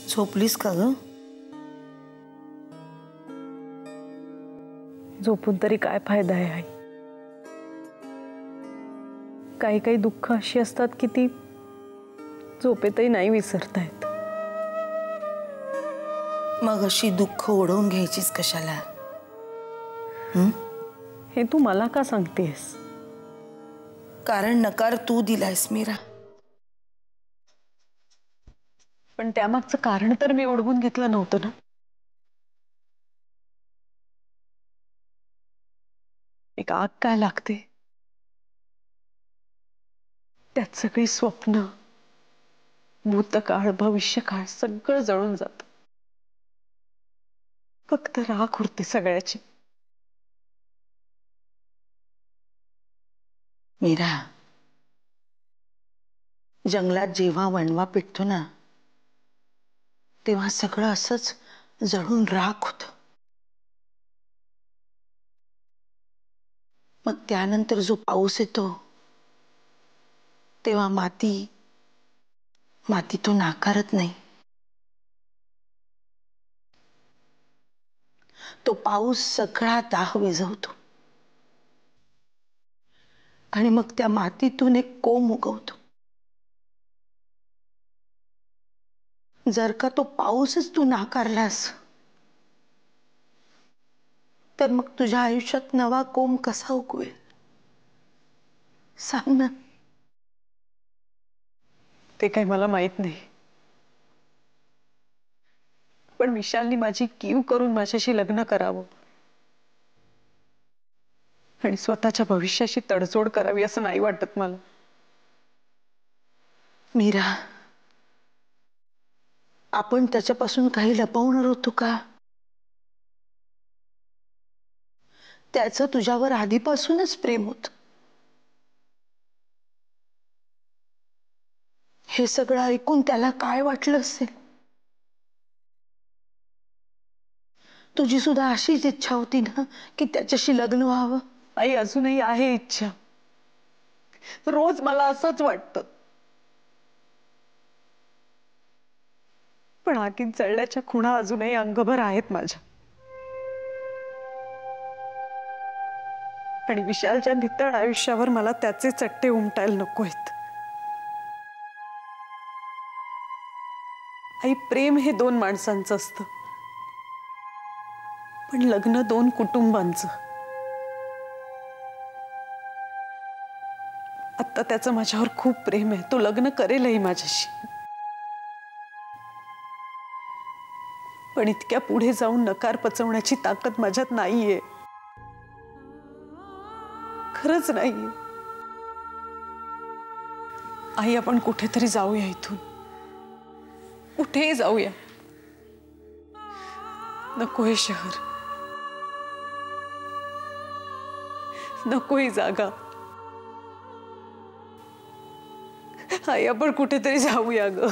झोपलीस का ग? झोपून तरी काय फायदा आहे आई? काही काही दुःख अशी असतात की ती झोपेतही नाही विसरता येत. मग अशी दुःख ओढवून घ्यायचीच कशाला? हे तू मला का सांगतेस? कारण नकार तू दिलायस मीरा. पण त्यामागचं कारण तर मी ओढवून घेतलं नव्हतं ना. एक आग काय लागते, त्यात सगळी स्वप्न, भूतकाळ, भविष्यकाळ सगळं जळून जात. फक्त राख उरते सगळ्याची. मीरा, जंगलात जेव्हा वणवा पेटतो ना, तेव्हा सगळं असंच जळून राख होतं. मग त्यानंतर जो पाऊस येतो, तेव्हा माती तो नाकारत नाही. तो पाऊस सगळा दाह विझवतो आणि मग त्या मातीतून एक कोंब उगवतो. जर का तो पाऊसच तू नाकारलास, तर मग तुझ्या आयुष्यात नवा कोंब कसा उगवेल? सांग ना. ते काही मला माहित नाही, पण विशालनी माझी कीव करून माझ्याशी लग्न करावं आणि स्वतःच्या भविष्याशी तडजोड करावी असं नाही वाटत मला. मीरा, आपण त्याच्यापासून काही लपवणार होतो का? त्याचं तुझ्यावर आधीपासूनच प्रेम होतं. हे सगळं ऐकून त्याला काय वाटलं असेल? तुझी सुद्धा अशीच इच्छा होती ना की त्याच्याशी लग्न व्हावं? आई, अजूनही आहे इच्छा. रोज मला असंच वाटतं. पण आगीत जळल्याच्या खुणा अजूनही अंगभर आहेत माझ्या. आणि विशालच्या नितळ आयुष्यावर मला त्याचे चट्टे उमटायला नकोयत. आई, प्रेम हे दोन माणसांचं असतं, पण लग्न दोन कुटुंबांचं. आता त्याचं माझ्यावर खूप प्रेम आहे, तो लग्न करेलही माझ्याशी. पण इतक्या पुढे जाऊन नकार पचवण्याची ताकद माझ्यात नाहीये, खरंच नाहीये. आई, आपण कुठेतरी जाऊया इथून, कुठेही जाऊया. नको हे शहर, नको ही जागा. आई, आपण कुठेतरी जाऊया ग.